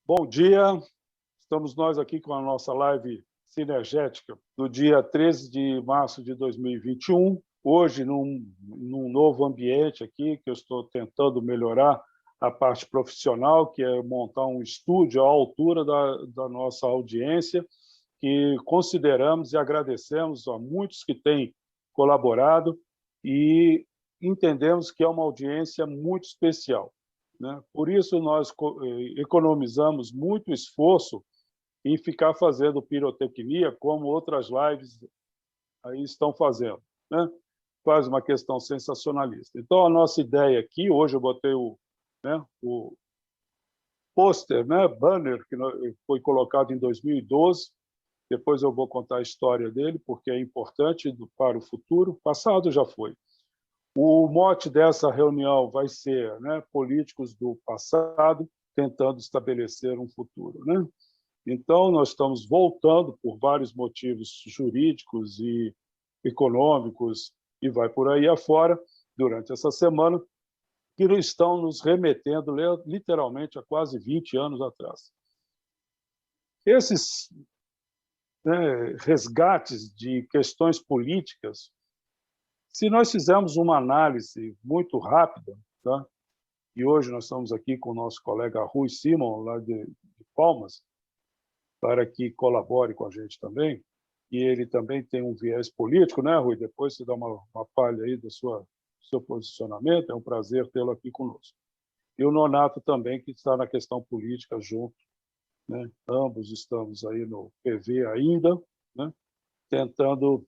Bom dia, estamos nós aqui com a nossa live sinergética do dia 13 de março de 2021, hoje num novo ambiente aqui, que eu estou tentando melhorar a parte profissional, que é montar um estúdio à altura da nossa audiência, que consideramos e agradecemos a muitos que têm colaborado e entendemos que é uma audiência muito especial, né? Por isso, nós economizamos muito esforço em ficar fazendo pirotecnia, como outras lives aí estão fazendo, né? Quase uma questão sensacionalista. Então, a nossa ideia aqui, hoje eu botei o pôster, né, banner, que foi colocado em 2012, depois eu vou contar a história dele, porque é importante para o futuro, o passado já foi. O mote dessa reunião vai ser, né, políticos do passado tentando estabelecer um futuro, né? Então, nós estamos voltando por vários motivos jurídicos e econômicos, e vai por aí afora, durante essa semana, que estão nos remetendo literalmente a quase 20 anos atrás. Esses, né, resgates de questões políticas, se nós fizermos uma análise muito rápida, tá? E hoje nós estamos aqui com o nosso colega Rui Simon, lá de Palmas, para que colabore com a gente também, e ele também tem um viés político, né, Rui? Depois você dá uma palha aí do seu posicionamento, é um prazer tê-lo aqui conosco. E o Nonato também, que está na questão política junto, né? Ambos estamos aí no PV ainda, né? Tentando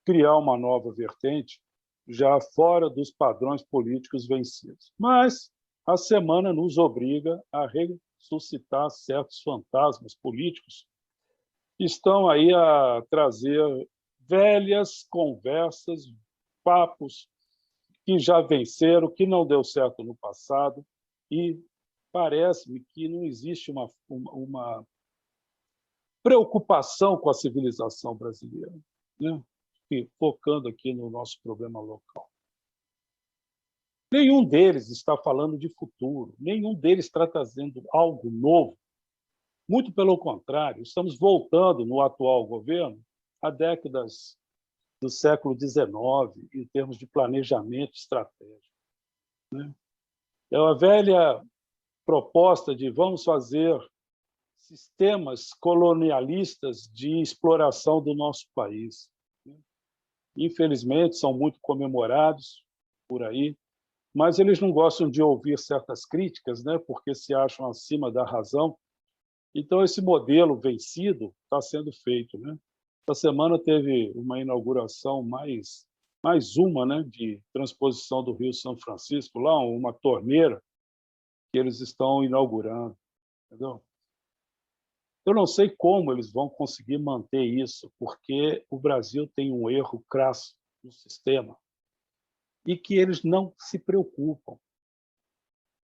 criar uma nova vertente, já fora dos padrões políticos vencidos. Mas a semana nos obriga a ressuscitar certos fantasmas políticos que estão aí a trazer velhas conversas, papos que já venceram, que não deu certo no passado, e parece-me que não existe uma preocupação com a civilização brasileira, né? Focando aqui no nosso problema local. Nenhum deles está falando de futuro, nenhum deles está trazendo algo novo. Muito pelo contrário, estamos voltando no atual governo a décadas do século XIX, em termos de planejamento estratégico, né? É uma velha proposta de vamos fazer sistemas colonialistas de exploração do nosso país. Infelizmente, são muito comemorados por aí, mas eles não gostam de ouvir certas críticas, né, porque se acham acima da razão. Então, esse modelo vencido está sendo feito, né? Essa semana teve uma inauguração, mais uma, né, de transposição do Rio São Francisco, lá uma torneira que eles estão inaugurando, entendeu? Eu não sei como eles vão conseguir manter isso, porque o Brasil tem um erro crasso no sistema e que eles não se preocupam.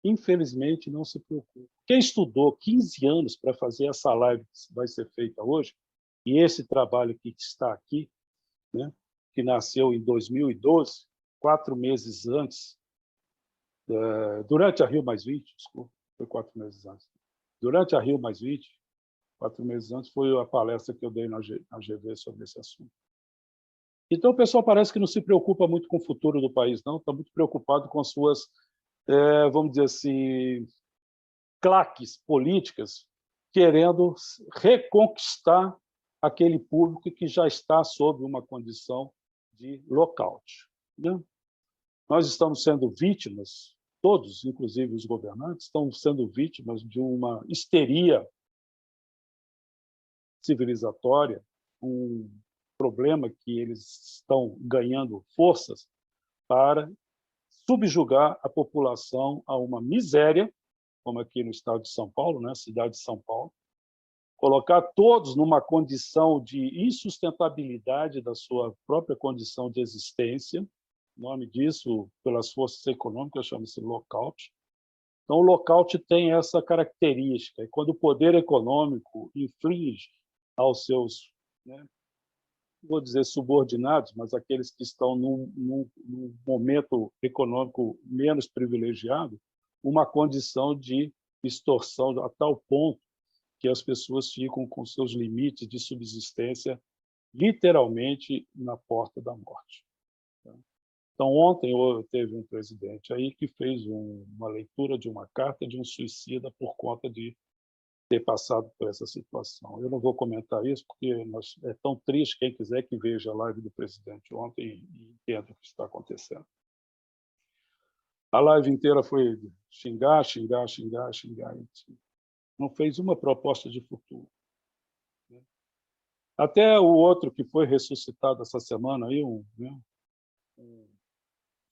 Infelizmente, não se preocupam. Quem estudou 15 anos para fazer essa live que vai ser feita hoje, e esse trabalho que está aqui, né, que nasceu em 2012, 4 meses antes, durante a Rio+20, desculpa, foi 4 meses antes. Durante a Rio+20, 4 meses antes, foi a palestra que eu dei na GV sobre esse assunto. Então, o pessoal parece que não se preocupa muito com o futuro do país, não, está muito preocupado com as suas, vamos dizer assim, claques políticas, querendo reconquistar aquele público que já está sob uma condição de lockout, né? Nós estamos sendo vítimas, todos, inclusive os governantes, estão sendo vítimas de uma histeria civilizatória, um problema que eles estão ganhando forças para subjugar a população a uma miséria, como aqui no estado de São Paulo, né, cidade de São Paulo, colocar todos numa condição de insustentabilidade da sua própria condição de existência. O nome disso, pelas forças econômicas, chama-se lockout. Então, o lockout tem essa característica, e quando o poder econômico inflige aos seus, né, vou dizer subordinados, mas aqueles que estão num momento econômico menos privilegiado, uma condição de extorsão a tal ponto que as pessoas ficam com seus limites de subsistência literalmente na porta da morte. Então, ontem teve um presidente aí que fez uma leitura de uma carta de um suicida por conta de ter passado por essa situação. Eu não vou comentar isso, porque é tão triste, quem quiser que veja a live do presidente ontem e entenda o que está acontecendo. A live inteira foi xingar, xingar, xingar, xingar. Não fez uma proposta de futuro. Até o outro que foi ressuscitado essa semana, aí, um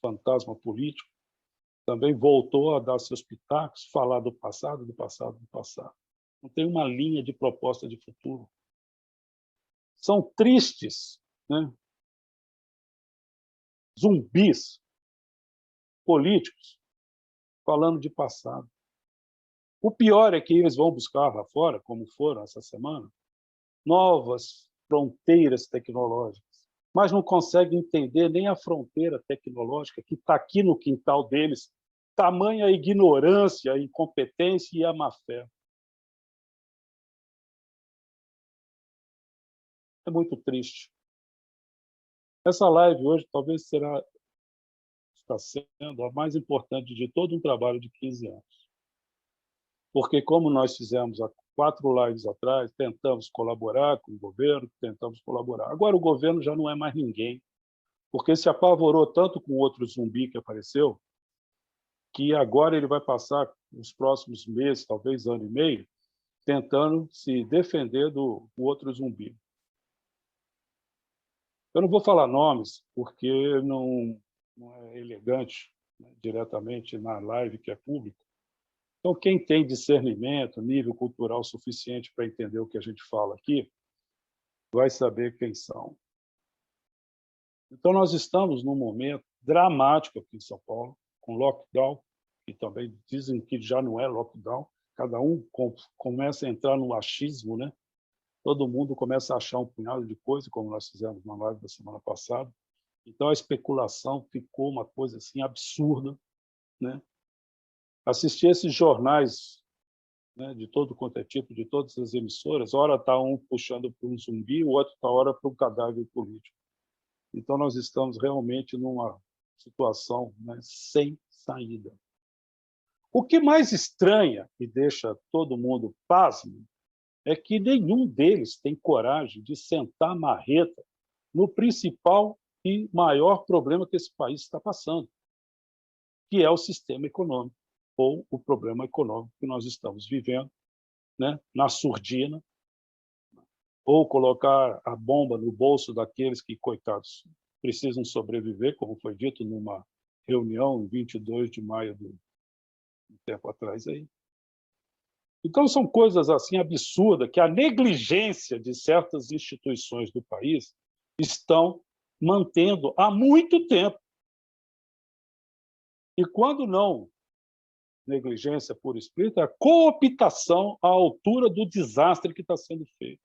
fantasma político, também voltou a dar seus pitacos, falar do passado, do passado, do passado. Não tem uma linha de proposta de futuro. São tristes, né? Zumbis políticos falando de passado. O pior é que eles vão buscar lá fora, como foram essa semana, novas fronteiras tecnológicas, mas não conseguem entender nem a fronteira tecnológica que está aqui no quintal deles, tamanha ignorância, a incompetência e a má-fé. É muito triste. Essa live hoje talvez está sendo a mais importante de todo um trabalho de 15 anos. Porque, como nós fizemos há 4 lives atrás, tentamos colaborar com o governo, tentamos colaborar. Agora o governo já não é mais ninguém, porque se apavorou tanto com outro zumbi que apareceu, que agora ele vai passar os próximos meses, talvez ano e meio, tentando se defender do outro zumbi. Eu não vou falar nomes, porque não é elegante, né, diretamente na live que é pública. Então, quem tem discernimento, nível cultural suficiente para entender o que a gente fala aqui, vai saber quem são. Então, nós estamos num momento dramático aqui em São Paulo, com lockdown, que também dizem que já não é lockdown, cada um começa a entrar no achismo, né? Todo mundo começa a achar um punhado de coisa, como nós fizemos na live da semana passada. Então, a especulação ficou uma coisa assim absurda, né? Assistir esses jornais, né, de todo quanto é tipo, de todas as emissoras, ora está um puxando para um zumbi, o outro está ora para um cadáver político. Então, nós estamos realmente numa situação, né, sem saída. O que mais estranha e deixa todo mundo pasmo é que nenhum deles tem coragem de sentar a marreta no principal e maior problema que esse país está passando, que é o sistema econômico, ou o problema econômico que nós estamos vivendo, né, na surdina, ou colocar a bomba no bolso daqueles que, coitados, precisam sobreviver, como foi dito numa reunião em 22 de maio do tempo atrás aí. Então, são coisas assim absurdas que a negligência de certas instituições do país estão mantendo há muito tempo. E quando não negligência por espírito, é a cooptação à altura do desastre que está sendo feito.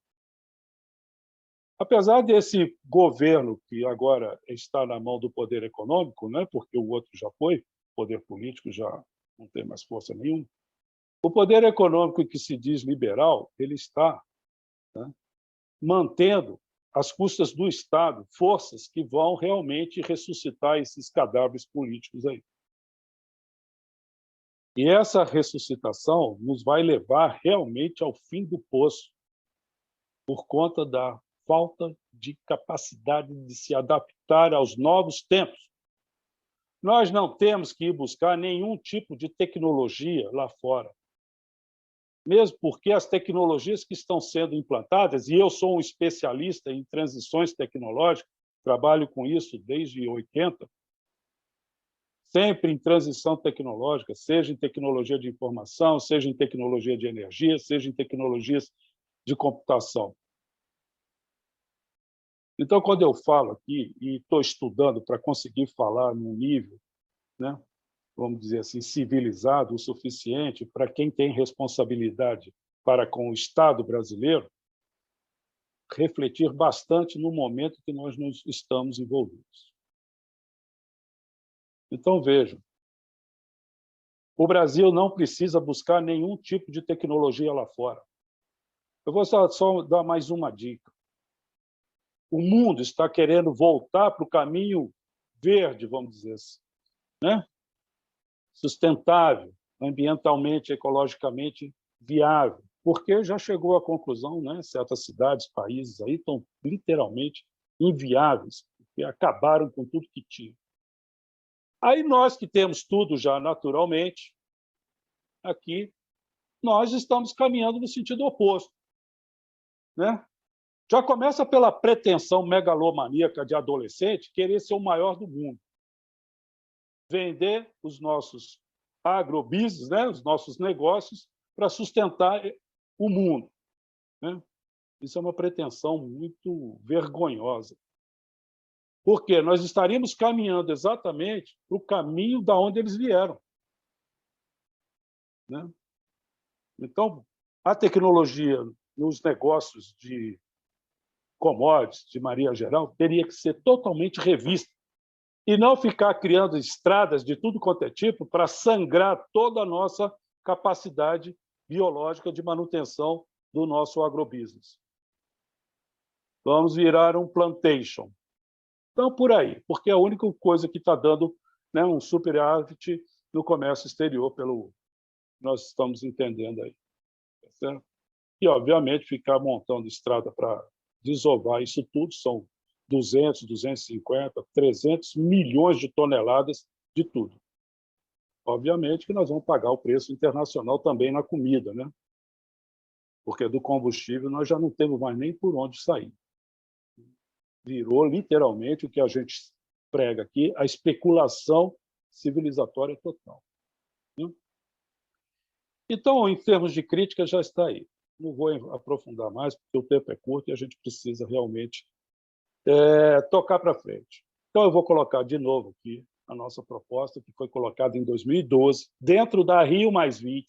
Apesar desse governo que agora está na mão do poder econômico, né, porque o outro já foi, o poder político já não tem mais força nenhuma, o poder econômico que se diz liberal, ele está, né, mantendo, às custas do Estado, forças que vão realmente ressuscitar esses cadáveres políticos aí. E essa ressuscitação nos vai levar realmente ao fim do poço, por conta da falta de capacidade de se adaptar aos novos tempos. Nós não temos que ir buscar nenhum tipo de tecnologia lá fora, mesmo porque as tecnologias que estão sendo implantadas, e eu sou um especialista em transições tecnológicas, trabalho com isso desde 80, sempre em transição tecnológica, seja em tecnologia de informação, seja em tecnologia de energia, seja em tecnologias de computação. Então, quando eu falo aqui, e estou estudando para conseguir falar num nível, né, vamos dizer assim, civilizado o suficiente para quem tem responsabilidade para com o Estado brasileiro, refletir bastante no momento que nós nos estamos envolvidos. Então, vejam, o Brasil não precisa buscar nenhum tipo de tecnologia lá fora. Eu vou só dar mais uma dica. O mundo está querendo voltar para o caminho verde, vamos dizer assim, né? Sustentável, ambientalmente, ecologicamente viável, porque já chegou à conclusão, né? Certas cidades, países aí estão literalmente inviáveis, porque acabaram com tudo que tinham. Aí nós que temos tudo já naturalmente, aqui, nós estamos caminhando no sentido oposto, né? Já começa pela pretensão megalomaníaca de adolescente querer ser o maior do mundo. Vender os nossos agrobusiness, né, os nossos negócios, para sustentar o mundo, né? Isso é uma pretensão muito vergonhosa. Porque nós estaríamos caminhando exatamente para o caminho da onde eles vieram, né? Então, a tecnologia nos negócios de commodities, de maneira geral, teria que ser totalmente revista e não ficar criando estradas de tudo quanto é tipo para sangrar toda a nossa capacidade biológica de manutenção do nosso agrobusiness. Vamos virar um plantation. Então, por aí, porque é a única coisa que está dando, né, um superávit no comércio exterior, pelo que nós estamos entendendo aí. Tá certo? E, obviamente, ficar montando estrada para desovar isso tudo, são 200, 250, 300 milhões de toneladas de tudo. Obviamente que nós vamos pagar o preço internacional também na comida, né? Porque do combustível nós já não temos mais nem por onde sair. Virou literalmente o que a gente prega aqui, a especulação civilizatória total, né? Então, em termos de crítica, já está aí. Não vou aprofundar mais, porque o tempo é curto e a gente precisa realmente tocar para frente. Então, eu vou colocar de novo aqui a nossa proposta, que foi colocada em 2012, dentro da Rio+20.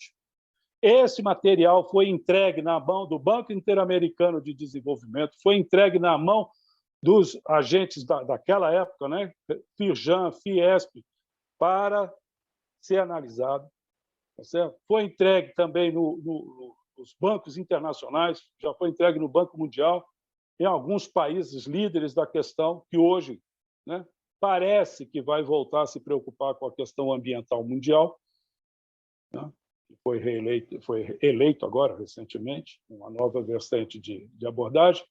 Esse material foi entregue na mão do Banco Interamericano de Desenvolvimento, foi entregue na mão dos agentes daquela época, né? Firjan, Fiesp, para ser analisado. Tá certo? Foi entregue também nos bancos internacionais, já foi entregue no Banco Mundial, em alguns países líderes da questão, que hoje, né, parece que vai voltar a se preocupar com a questão ambiental mundial, né? Foi eleito agora, recentemente, uma nova vertente de abordagem,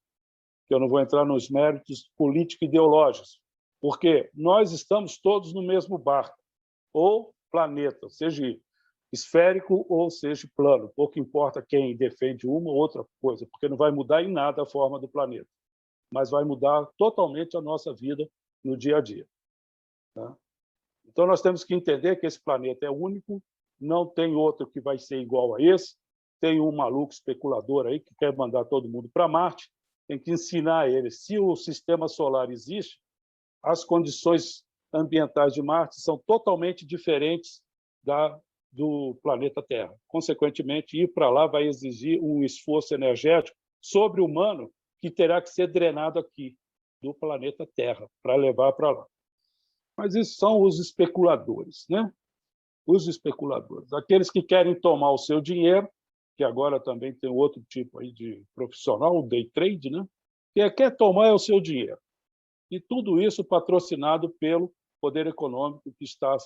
que eu não vou entrar nos méritos político-ideológicos, porque nós estamos todos no mesmo barco, ou planeta, seja esférico ou seja plano. Pouco importa quem defende uma ou outra coisa, porque não vai mudar em nada a forma do planeta, mas vai mudar totalmente a nossa vida no dia a dia, tá? Então, nós temos que entender que esse planeta é único, não tem outro que vai ser igual a esse, tem um maluco especulador aí que quer mandar todo mundo para Marte, tem que ensinar ele, se o sistema solar existe, as condições ambientais de Marte são totalmente diferentes do planeta Terra. Consequentemente, ir para lá vai exigir um esforço energético sobre-humano que terá que ser drenado aqui, do planeta Terra, para levar para lá. Mas isso são os especuladores, né? Os especuladores, aqueles que querem tomar o seu dinheiro, que agora também tem outro tipo aí de profissional, o day trade, né? Que quer tomar o seu dinheiro. E tudo isso patrocinado pelo poder econômico que está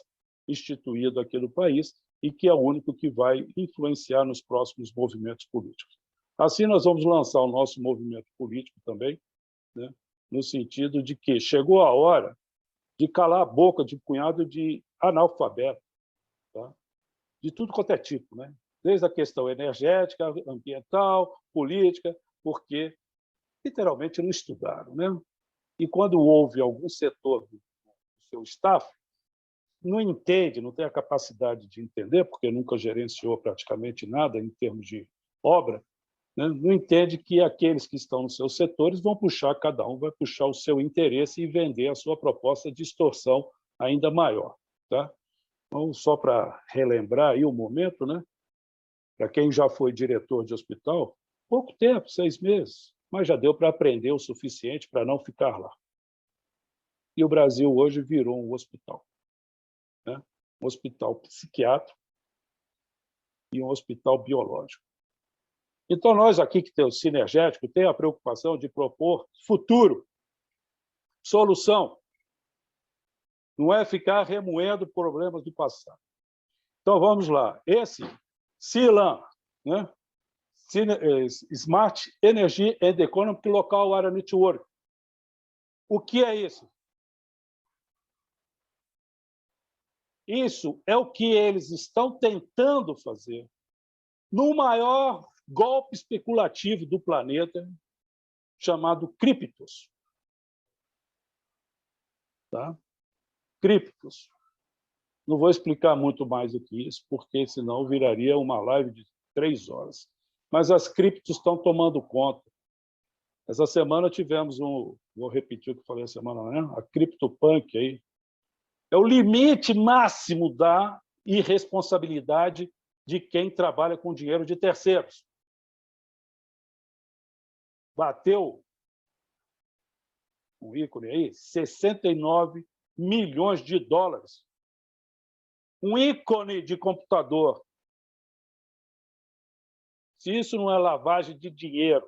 instituído aqui no país e que é o único que vai influenciar nos próximos movimentos políticos. Assim, nós vamos lançar o nosso movimento político também, né? No sentido de que chegou a hora de calar a boca de um punhado de analfabeto, tá? De tudo quanto é tipo, né? Desde a questão energética, ambiental, política, porque literalmente não estudaram, né? E quando houve algum setor do seu staff, não entende, não tem a capacidade de entender, porque nunca gerenciou praticamente nada em termos de obra, né? Não entende que aqueles que estão nos seus setores vão puxar, cada um vai puxar o seu interesse e vender a sua proposta de extorsão ainda maior, tá? Então, só para relembrar aí o momento, né? Para quem já foi diretor de hospital, pouco tempo, 6 meses, mas já deu para aprender o suficiente para não ficar lá. E o Brasil hoje virou um hospital, né? Um hospital psiquiátrico e um hospital biológico. Então, nós aqui que temos o Sinergético, tem a preocupação de propor futuro, solução. Não é ficar remoendo problemas do passado. Então, vamos lá. Esse SILAN, né? Smart Energy and Economic Local Area Network. O que é isso? Isso é o que eles estão tentando fazer no maior golpe especulativo do planeta, chamado criptos. Tá? Criptos. Não vou explicar muito mais do que isso, porque senão viraria uma live de 3 horas. Mas as criptos estão tomando conta. Essa semana tivemos vou repetir o que falei a semana, né? A CryptoPunk aí. É o limite máximo da irresponsabilidade de quem trabalha com dinheiro de terceiros. Bateu um ícone aí, 69 milhões de dólares. Um ícone de computador. Se isso não é lavagem de dinheiro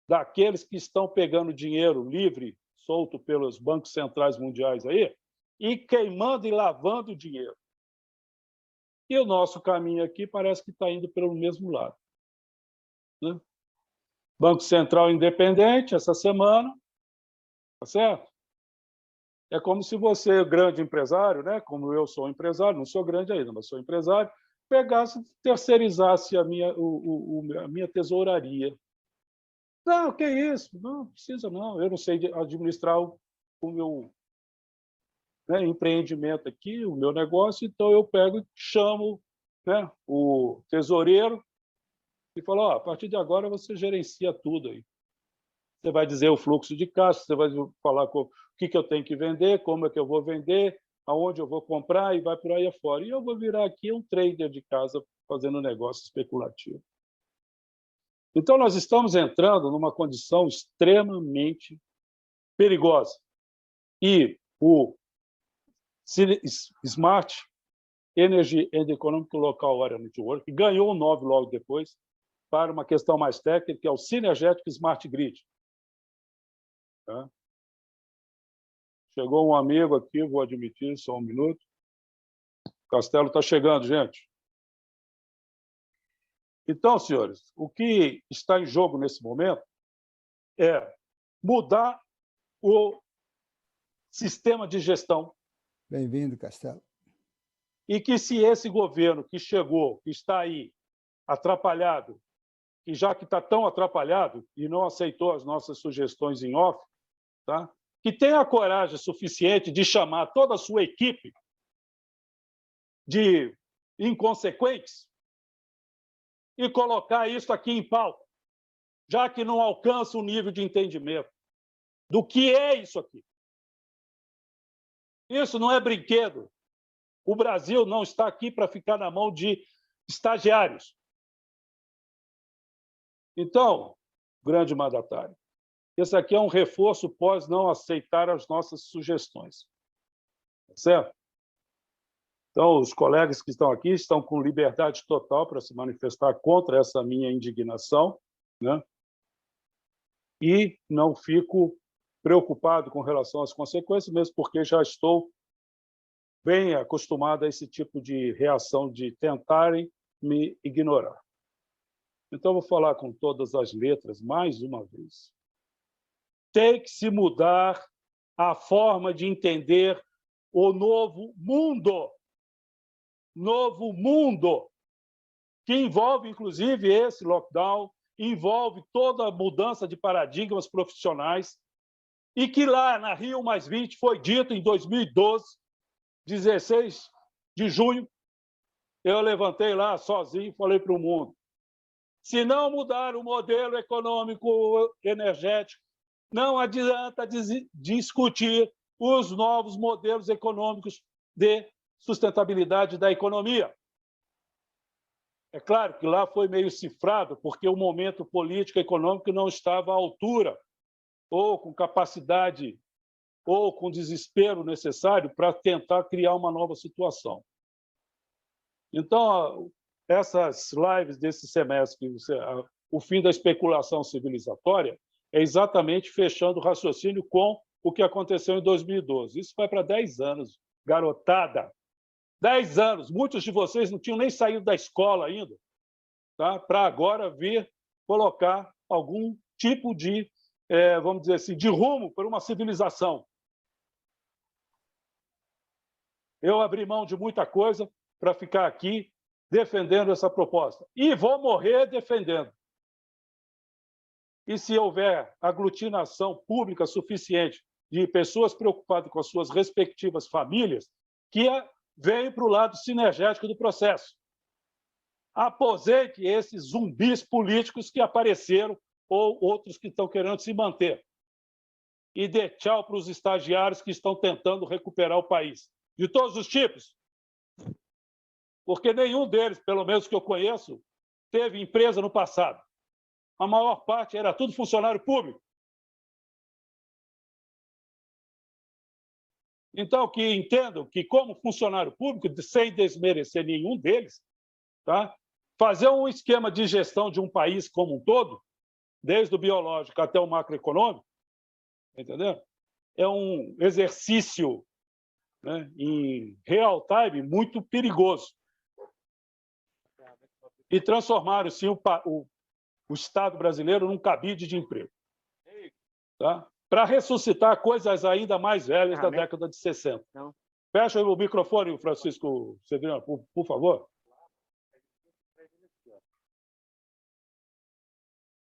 daqueles que estão pegando dinheiro livre, solto pelos bancos centrais mundiais aí, e queimando e lavando o dinheiro. E o nosso caminho aqui parece que está indo pelo mesmo lado, né? Banco Central independente, essa semana, tá certo? É como se você, grande empresário, né? Como eu sou empresário, não sou grande ainda, mas sou empresário, pegasse, terceirizasse a minha tesouraria. Não, que isso? Não precisa, não. Eu não sei administrar o meu, né, empreendimento aqui, o meu negócio, então eu pego e chamo, né, o tesoureiro e falo, a partir de agora você gerencia tudo aí. Você vai dizer o fluxo de caixa, você vai falar o que eu tenho que vender, como é que eu vou vender, aonde eu vou comprar e vai por aí afora. E eu vou virar aqui um trader de casa fazendo negócio especulativo. Então, nós estamos entrando numa condição extremamente perigosa. E o Smart Energy and Economic Local Area Network ganhou um nome logo depois para uma questão mais técnica, que é o Sinergético Smart Grid. Tá? Chegou um amigo aqui, vou admitir, só um minuto. O Castelo está chegando, gente. Então, senhores, o que está em jogo nesse momento é mudar o sistema de gestão. Bem-vindo, Castelo. E que se esse governo que chegou, que está aí, atrapalhado, e já que está tão atrapalhado e não aceitou as nossas sugestões em off, tá? Que tenha a coragem suficiente de chamar toda a sua equipe de inconsequentes e colocar isso aqui em pauta, já que não alcança o nível de entendimento do que é isso aqui. Isso não é brinquedo. O Brasil não está aqui para ficar na mão de estagiários. Então, grande mandatário, esse aqui é um reforço pós não aceitar as nossas sugestões. Certo? Então, os colegas que estão aqui estão com liberdade total para se manifestar contra essa minha indignação, né? E não fico preocupado com relação às consequências, mesmo porque já estou bem acostumado a esse tipo de reação de tentarem me ignorar. Então, vou falar com todas as letras mais uma vez. Tem que se mudar a forma de entender o novo mundo. Novo mundo, que envolve, inclusive, esse lockdown, envolve toda a mudança de paradigmas profissionais, e que lá na Rio+20 foi dito em 2012, 16 de junho, eu levantei lá sozinho e falei para o mundo, se não mudar o modelo econômico energético, não adianta discutir os novos modelos econômicos de sustentabilidade da economia. É claro que lá foi meio cifrado, porque o momento político e econômico não estava à altura, ou com capacidade, ou com desespero necessário para tentar criar uma nova situação. Então, essas lives desse semestre, o fim da especulação civilizatória, é exatamente fechando o raciocínio com o que aconteceu em 2012. Isso vai para 10 anos, garotada. 10 anos. Muitos de vocês não tinham nem saído da escola ainda, tá? Para agora vir colocar algum tipo de, vamos dizer assim, de rumo para uma civilização. Eu abri mão de muita coisa para ficar aqui defendendo essa proposta. E vou morrer defendendo. E se houver aglutinação pública suficiente de pessoas preocupadas com as suas respectivas famílias, que venham para o lado sinergético do processo. Aposente esses zumbis políticos que apareceram ou outros que estão querendo se manter. E dê tchau para os estagiários que estão tentando recuperar o país. De todos os tipos. Porque nenhum deles, pelo menos que eu conheço, teve empresa no passado. A maior parte era tudo funcionário público. Então, que entendam que, como funcionário público, sem desmerecer nenhum deles, tá? Fazer um esquema de gestão de um país como um todo, desde o biológico até o macroeconômico, entendeu? É um exercício, né, em real time muito perigoso. E transformaram, sim, o Estado brasileiro num cabide de emprego. Tá? Para ressuscitar coisas ainda mais velhas da década de 60. Não. Fecha o microfone, Francisco Cedrino, por favor.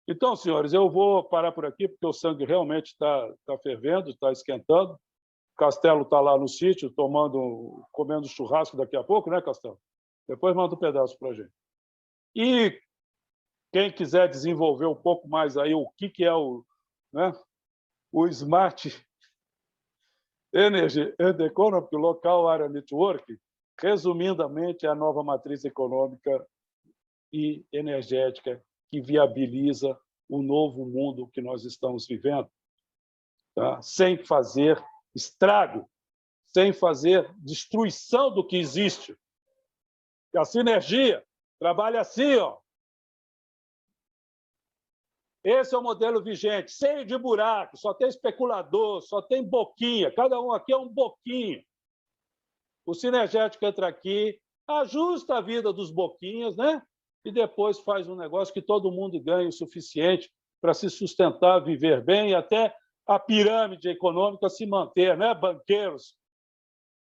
Então, senhores, eu vou parar por aqui, porque o sangue realmente está fervendo, está esquentando. O Castelo está lá no sítio, comendo churrasco daqui a pouco, né, Castelo? Depois manda um pedaço para a gente. E quem quiser desenvolver um pouco mais aí o que é o Smart Energy and Economic Local Area Network, resumidamente, é a nova matriz econômica e energética que viabiliza o novo mundo que nós estamos vivendo, tá? Sem fazer estrago, sem fazer destruição do que existe. A sinergia trabalha assim, ó. Esse é o modelo vigente, cheio de buracos, só tem especulador, só tem boquinha, cada um aqui é um boquinho. O sinergético entra aqui, ajusta a vida dos boquinhas, né? E depois faz um negócio que todo mundo ganha o suficiente para se sustentar, viver bem e até a pirâmide econômica se manter, né? Banqueiros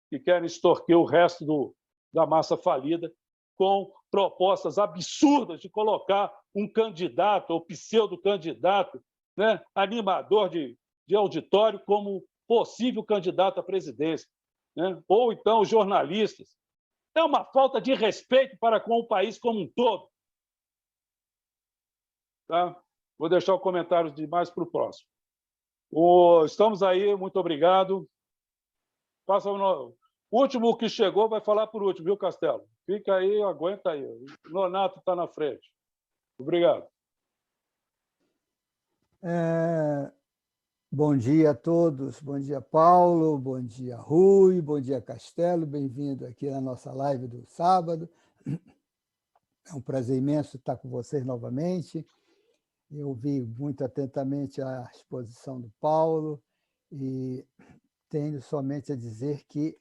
que querem extorquir o resto da massa falida com propostas absurdas de colocar um candidato ou pseudo-candidato, né, animador de auditório como possível candidato à presidência, né? Ou então jornalistas. É uma falta de respeito para com o país como um todo. Tá? Vou deixar o comentário de mais para o próximo. Estamos aí, muito obrigado. O último que chegou vai falar por último, viu, Castelo? Fica aí, aguenta aí. O Nonato está na frente. Obrigado. Bom dia a todos. Bom dia, Paulo. Bom dia, Rui. Bom dia, Castelo. Bem-vindo aqui na nossa live do sábado. É um prazer imenso estar com vocês novamente. Eu vi muito atentamente a exposição do Paulo e tenho somente a dizer que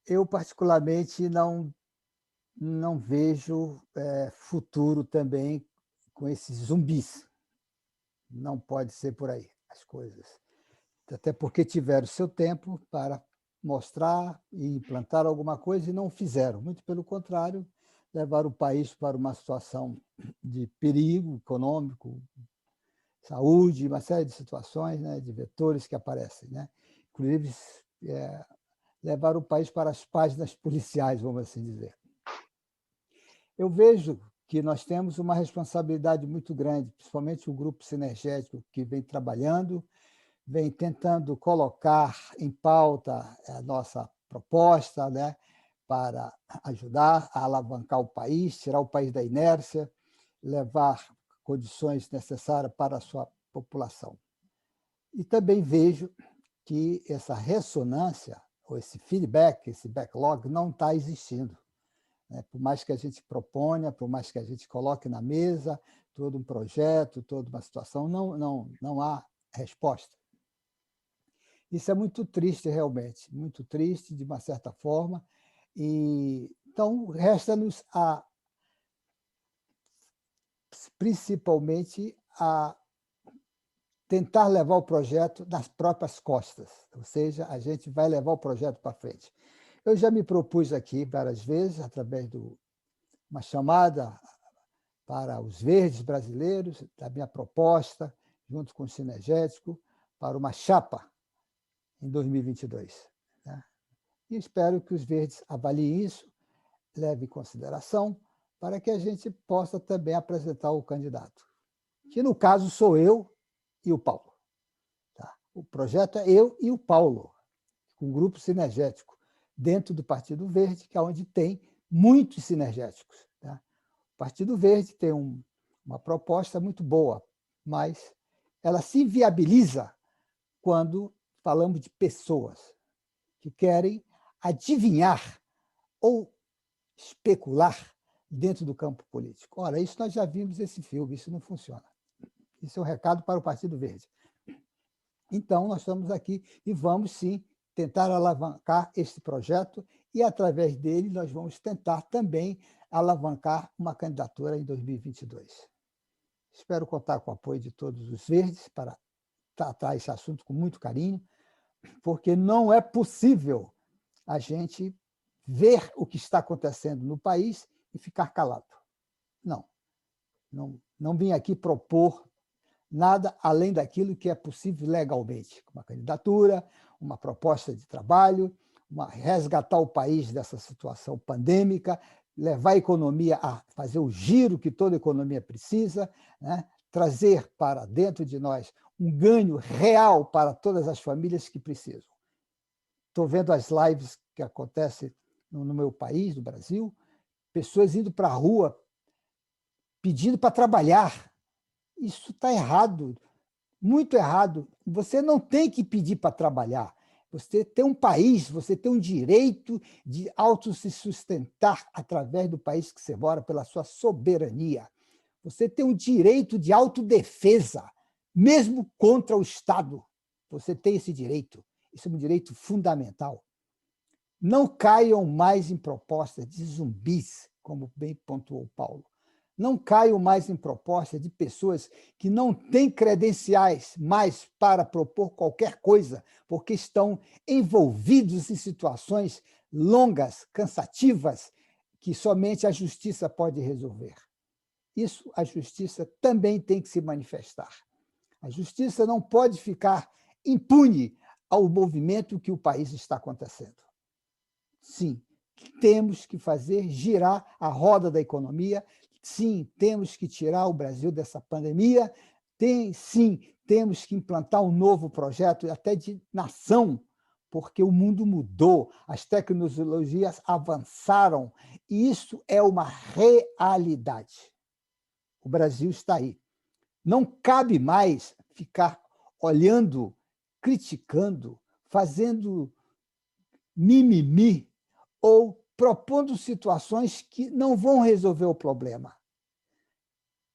eu, particularmente, não vejo futuro também com esses zumbis. Não pode ser por aí as coisas. Até porque tiveram seu tempo para mostrar e implantar alguma coisa e não fizeram. Muito pelo contrário, levaram o país para uma situação de perigo econômico, saúde, uma série de situações, né, de vetores que aparecem, né? Inclusive, levaram o país para as páginas policiais, vamos assim dizer. Eu vejo que nós temos uma responsabilidade muito grande, principalmente o grupo sinergético que vem trabalhando, vem tentando colocar em pauta a nossa proposta, né, para ajudar a alavancar o país, tirar o país da inércia, levar condições necessárias para a sua população. E também vejo que essa ressonância, ou esse feedback, esse backlog, não está existindo. Por mais que a gente proponha, por mais que a gente coloque na mesa todo um projeto, toda uma situação, não há resposta. Isso é muito triste, realmente, muito triste, de uma certa forma. Então, resta-nos principalmente a tentar levar o projeto nas próprias costas, ou seja, a gente vai levar o projeto para frente. Eu já me propus aqui várias vezes, através de uma chamada para os verdes brasileiros, da minha proposta, junto com o Sinergético, para uma chapa em 2022. Né? E espero que os verdes avaliem isso, levem em consideração, para que a gente possa também apresentar o candidato, que no caso sou eu e o Paulo. Tá? O projeto é eu e o Paulo, com um grupo sinergético, dentro do Partido Verde, que é onde tem muitos sinergéticos. Tá? O Partido Verde tem uma proposta muito boa, mas ela se viabiliza quando falamos de pessoas que querem adivinhar ou especular dentro do campo político. Ora, isso nós já vimos esse filme, isso não funciona. Isso é um recado para o Partido Verde. Então, nós estamos aqui e vamos, sim, tentar alavancar esse projeto e, através dele, nós vamos tentar também alavancar uma candidatura em 2022. Espero contar com o apoio de todos os verdes para tratar esse assunto com muito carinho, porque não é possível a gente ver o que está acontecendo no país e ficar calado. Não vim aqui propor nada além daquilo que é possível legalmente, uma candidatura, uma proposta de trabalho, resgatar o país dessa situação pandêmica, levar a economia a fazer o giro que toda economia precisa, né? Trazer para dentro de nós um ganho real para todas as famílias que precisam. Estou vendo as lives que acontecem no meu país, no Brasil, pessoas indo para a rua pedindo para trabalhar. Isso está errado, muito errado. Você não tem que pedir para trabalhar. Você tem um país, você tem um direito de se sustentar através do país que você mora, pela sua soberania. Você tem um direito de autodefesa, mesmo contra o Estado. Você tem esse direito. Isso é um direito fundamental. Não caiam mais em propostas de zumbis, como bem pontuou Paulo. Não caiam mais em propostas de pessoas que não têm credenciais mais para propor qualquer coisa, porque estão envolvidos em situações longas, cansativas, que somente a justiça pode resolver. Isso a justiça também tem que se manifestar. A justiça não pode ficar impune ao movimento que o país está acontecendo. Sim, temos que fazer girar a roda da economia. Sim, temos que tirar o Brasil dessa pandemia. Sim, temos que implantar um novo projeto, até de nação, porque o mundo mudou, as tecnologias avançaram, e isso é uma realidade. O Brasil está aí. Não cabe mais ficar olhando, criticando, fazendo mimimi ou propondo situações que não vão resolver o problema.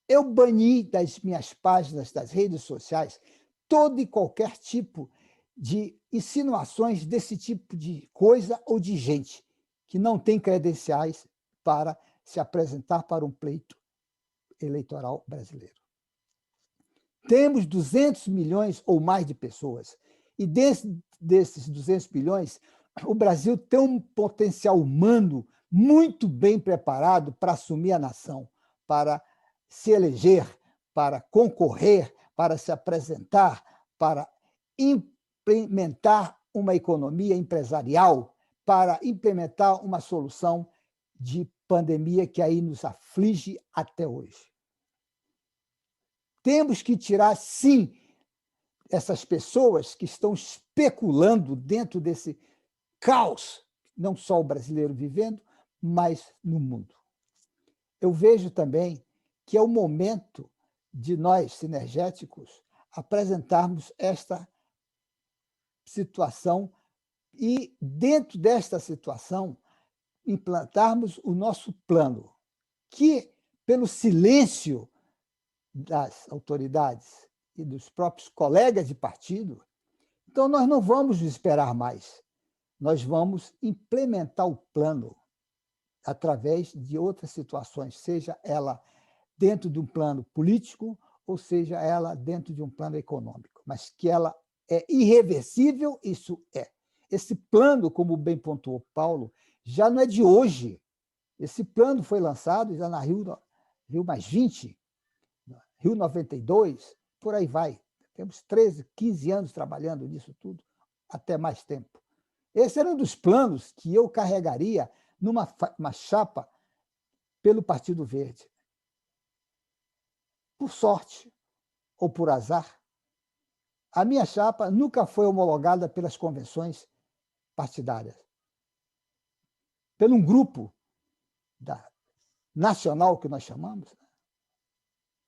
Eu bani das minhas páginas das redes sociais todo e qualquer tipo de insinuações desse tipo de coisa ou de gente que não tem credenciais para se apresentar para um pleito eleitoral brasileiro. Temos 200 milhões ou mais de pessoas, e desses 200 milhões, o Brasil tem um potencial humano muito bem preparado para assumir a nação, para se eleger, para concorrer, para se apresentar, para implementar uma economia empresarial, para implementar uma solução de pandemia que aí nos aflige até hoje. Temos que tirar, sim, essas pessoas que estão especulando dentro desse caos que não só o brasileiro vivendo, mas no mundo. Eu vejo também que é o momento de nós, sinergéticos, apresentarmos esta situação e, dentro desta situação, implantarmos o nosso plano, que, pelo silêncio das autoridades e dos próprios colegas de partido, então nós não vamos esperar mais. Nós vamos implementar o plano através de outras situações, seja ela dentro de um plano político ou seja ela dentro de um plano econômico, mas que ela é irreversível, isso é. Esse plano, como bem pontuou Paulo, já não é de hoje. Esse plano foi lançado já na Rio +20, Rio 92, por aí vai. Temos 13, 15 anos trabalhando nisso tudo, até mais tempo. Esse era um dos planos que eu carregaria numa chapa pelo Partido Verde. Por sorte ou por azar, a minha chapa nunca foi homologada pelas convenções partidárias. Pelo um grupo nacional, que nós chamamos,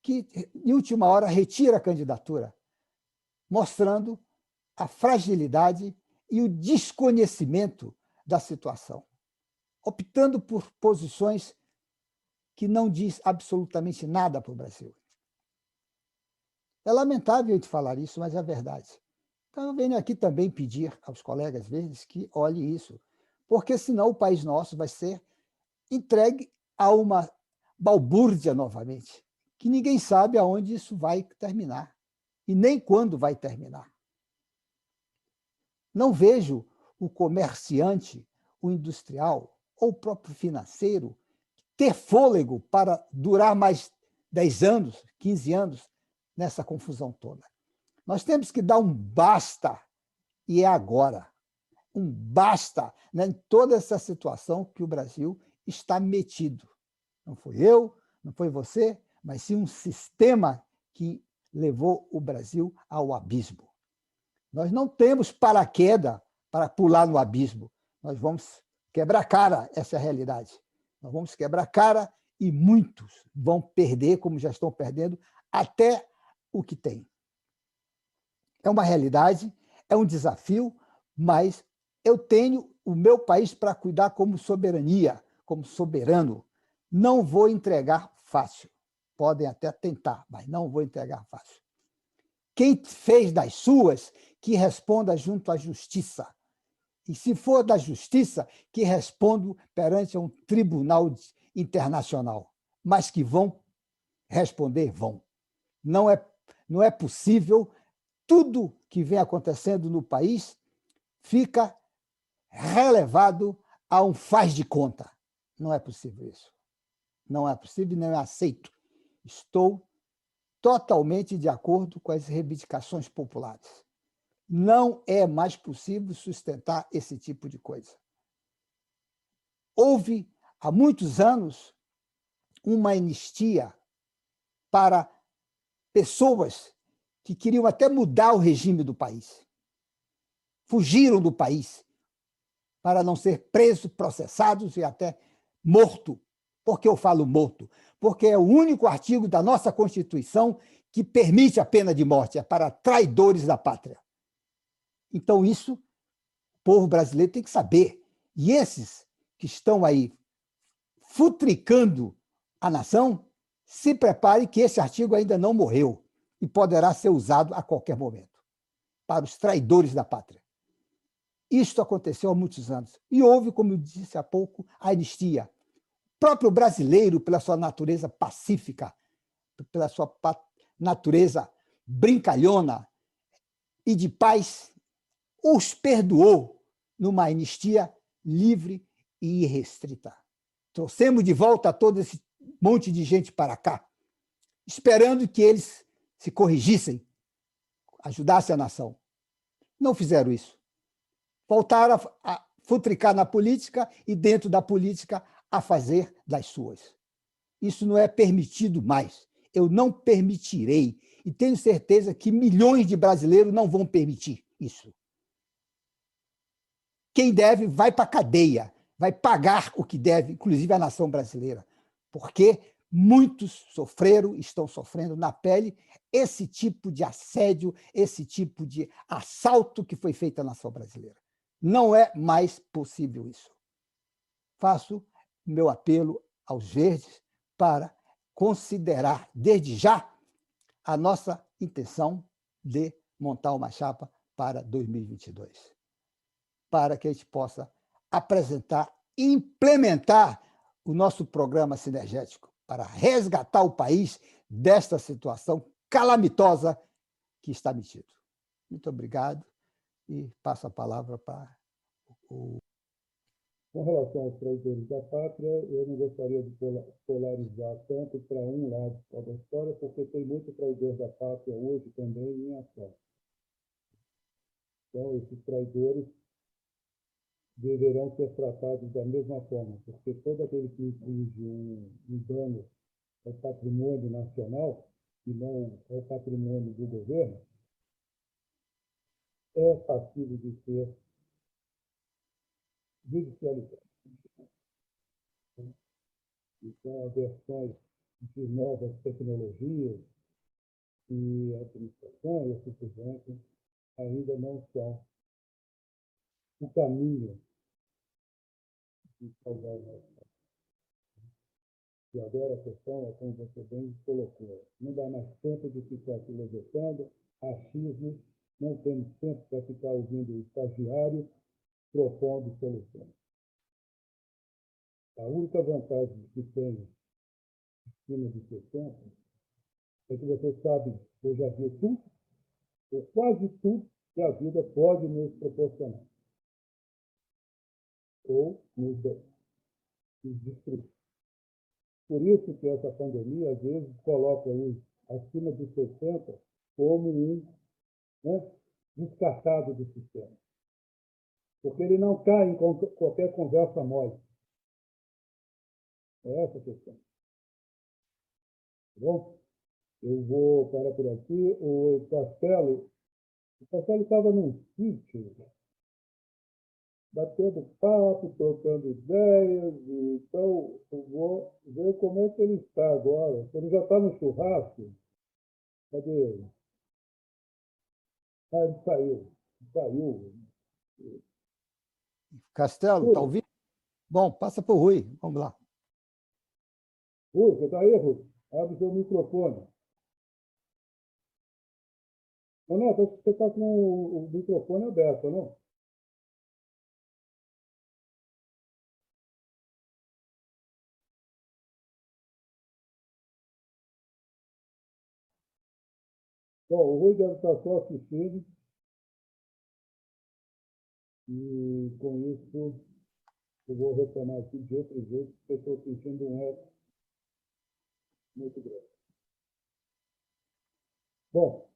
que, em última hora, retira a candidatura, mostrando a fragilidade e o desconhecimento da situação, optando por posições que não diz absolutamente nada para o Brasil. É lamentável eu te falar isso, mas é verdade. Então, eu venho aqui também pedir aos colegas verdes que olhem isso, porque senão o país nosso vai ser entregue a uma balbúrdia novamente, que ninguém sabe aonde isso vai terminar e nem quando vai terminar. Não vejo o comerciante, o industrial ou o próprio financeiro ter fôlego para durar mais 10 anos, 15 anos nessa confusão toda. Nós temos que dar um basta, e é agora. Um basta, né, em toda essa situação que o Brasil está metido. Não foi eu, não foi você, mas sim um sistema que levou o Brasil ao abismo. Nós não temos paraquedas para pular no abismo. Nós vamos quebrar a cara, essa é a realidade. Nós vamos quebrar a cara e muitos vão perder, como já estão perdendo, até o que tem. É uma realidade, é um desafio, mas eu tenho o meu país para cuidar como soberania, como soberano. Não vou entregar fácil. Podem até tentar, mas não vou entregar fácil. Quem fez das suas, que responda junto à justiça. E, se for da justiça, que responda perante um tribunal internacional. Mas que vão responder, vão. Não é possível. Tudo que vem acontecendo no país fica relevado a um faz de conta. Não é possível isso. Não é possível e não é aceito. Estou totalmente de acordo com as reivindicações populares. Não é mais possível sustentar esse tipo de coisa. Houve, há muitos anos, uma anistia para pessoas que queriam até mudar o regime do país. Fugiram do país para não ser presos, processados e até morto. Por que eu falo morto? Porque é o único artigo da nossa Constituição que permite a pena de morte, é para traidores da pátria. Então, isso o povo brasileiro tem que saber. E esses que estão aí futricando a nação, se prepare que esse artigo ainda não morreu e poderá ser usado a qualquer momento para os traidores da pátria. Isto aconteceu há muitos anos. E houve, como eu disse há pouco, a anistia. O próprio brasileiro, pela sua natureza pacífica, pela sua natureza brincalhona e de paz, os perdoou numa anistia livre e irrestrita. Trouxemos de volta todo esse monte de gente para cá, esperando que eles se corrigissem, ajudassem a nação. Não fizeram isso. Voltaram a futricar na política e, dentro da política, a fazer das suas. Isso não é permitido mais. Eu não permitirei. E tenho certeza que milhões de brasileiros não vão permitir isso. quem deve vai para a cadeia, vai pagar o que deve, inclusive a nação brasileira, porque muitos sofreram, estão sofrendo na pele esse tipo de assédio, esse tipo de assalto que foi feito à nação brasileira. Não é mais possível isso. Faço meu apelo aos verdes para considerar, desde já, a nossa intenção de montar uma chapa para 2022, para que a gente possa apresentar e implementar o nosso programa sinergético para resgatar o país desta situação calamitosa que está metido. Muito obrigado e passo a palavra para o... Com relação aos traidores da pátria, eu não gostaria de polarizar tanto para um lado da história, porque tem muito traidor da pátria hoje também em ação. Então, esses traidores deverão ser tratados da mesma forma, porque todo aquele que inflige um dano ao patrimônio nacional, e não ao patrimônio do governo, é passível de ser judicializado. Então, as versões de novas tecnologias e administração e assim por diante ainda não são o caminho de salvar o nosso país. E agora a questão é, como você bem colocou, não dá mais tempo de ficar filosofando, achismo, não temos tempo para ficar ouvindo o estagiário propondo soluções. A única vantagem que tem acima de 60 é que você sabe, eu já vi tudo, ou quase tudo, que a vida pode nos proporcionar, ou nos distribuir. Por isso que essa pandemia, às vezes, coloca os acima de 60 como descartado do sistema. Porque ele não cai em qualquer conversa mole. É essa a questão. Tá bom? Eu vou parar por aqui. O Castelo estava num sítio, batendo papo, trocando ideias. Então, eu vou ver como é que ele está agora. Ele já está no churrasco. Cadê ele? Ah, ele saiu. Saiu. Castelo, está ouvindo? Bom, passa para o Rui. Vamos lá. Rui, você está aí, Rui? Abre o seu microfone. Não, você está com o microfone aberto, não? Bom, o Rui deve estar só assistindo. E com isso, eu vou retomar aqui de outro jeito, porque eu estou sentindo um eco muito grande. Bom,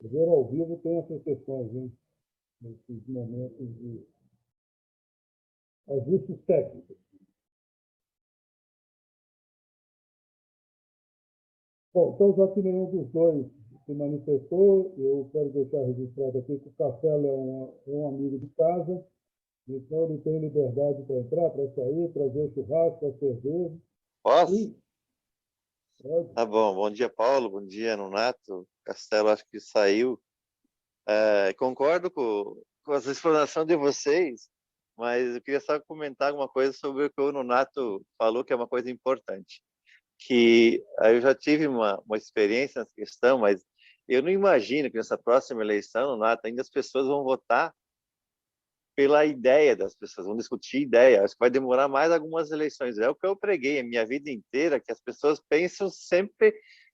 ver ao vivo tem essas questões, hein? Nesses momentos de ajustes técnicos. Bom, então, já que nenhum dos dois se manifestou, eu quero deixar registrado aqui que o Castelo é um amigo de casa, então ele tem liberdade para entrar, para sair, trazer churrasco, a cerveja. Posso? Tá bom. Bom dia, Paulo. Bom dia, Nonato. Castelo, acho que saiu. Concordo com essa explanação de vocês, mas eu queria só comentar alguma coisa sobre o que o Nonato falou, que é uma coisa importante. Que eu já tive uma experiência nessa questão, mas eu não imagino que nessa próxima eleição, Nonato, ainda as pessoas vão votar pela ideia das pessoas, vão discutir ideia. Acho que vai demorar mais algumas eleições. É o que eu preguei a minha vida inteira, que as pessoas pensam sempre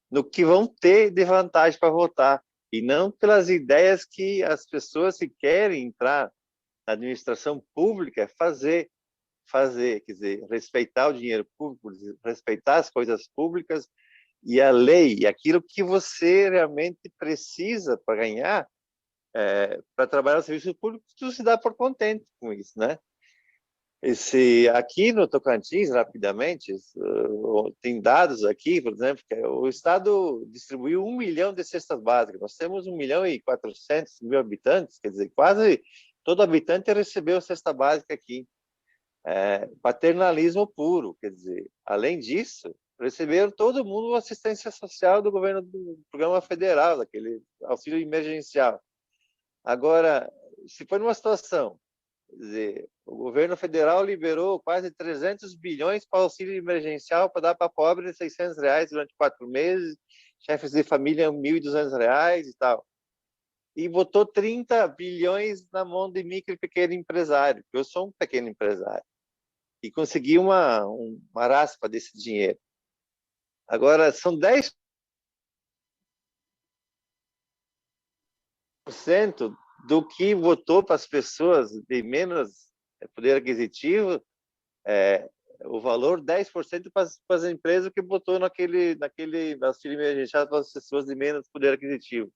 no que vão ter de vantagem para votar, e não pelas ideias que as pessoas que querem entrar na administração pública fazer, quer dizer, respeitar o dinheiro público, respeitar as coisas públicas e a lei, e aquilo que você realmente precisa para ganhar, para trabalhar no serviço público, tu se dá por contente com isso, né? Aqui no Tocantins, rapidamente, tem dados aqui, por exemplo, que o Estado distribuiu 1 milhão de cestas básicas. Nós temos 1.400.000 habitantes, quer dizer, quase todo habitante recebeu cesta básica aqui. Paternalismo puro, quer dizer, além disso, receberam todo mundo assistência social do governo do programa federal, daquele auxílio emergencial. Agora, se foi numa situação, quer dizer, o governo federal liberou quase 300 bilhões para auxílio emergencial para dar para pobres R$600 durante 4 meses, chefes de família R$1.200 e tal. E botou 30 bilhões na mão de micro e pequeno empresário. Eu sou um pequeno empresário. E consegui uma raspa desse dinheiro. Agora, são 10% do que votou para as pessoas de menos poder aquisitivo, o valor 10% para as empresas que botou naquele auxílio emergencial para as pessoas de menos poder aquisitivo.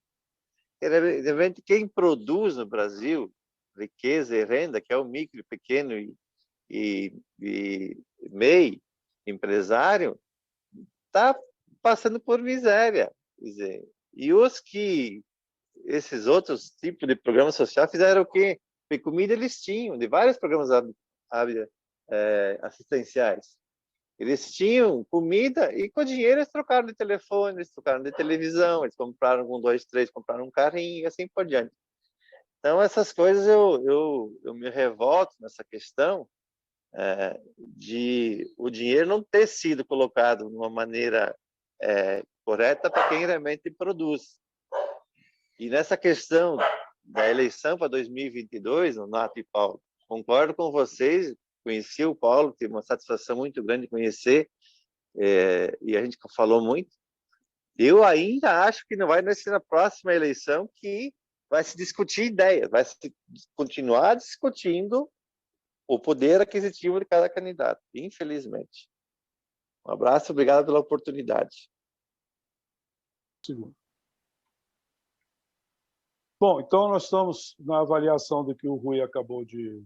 Quem produz no Brasil riqueza e renda, que é o micro, pequeno e MEI, empresário, está passando por miséria. Quer dizer, e esses outros tipos de programas sociais fizeram o quê? De comida eles tinham, de vários programas assistenciais. Eles tinham comida e com dinheiro eles trocaram de telefone, eles trocaram de televisão, eles compraram com 2, 3, compraram um carrinho e assim por diante. Então, essas coisas eu me revolto nessa questão de o dinheiro não ter sido colocado de uma maneira correta para quem realmente produz. E nessa questão da eleição para 2022, Nonato e Paulo, concordo com vocês, conheci o Paulo, tive uma satisfação muito grande de conhecer, e a gente falou muito. Eu ainda acho que não vai ser na próxima eleição que vai se discutir ideias, vai se continuar discutindo o poder aquisitivo de cada candidato, infelizmente. Um abraço, obrigado pela oportunidade. Bom, então nós estamos na avaliação do que o Rui acabou de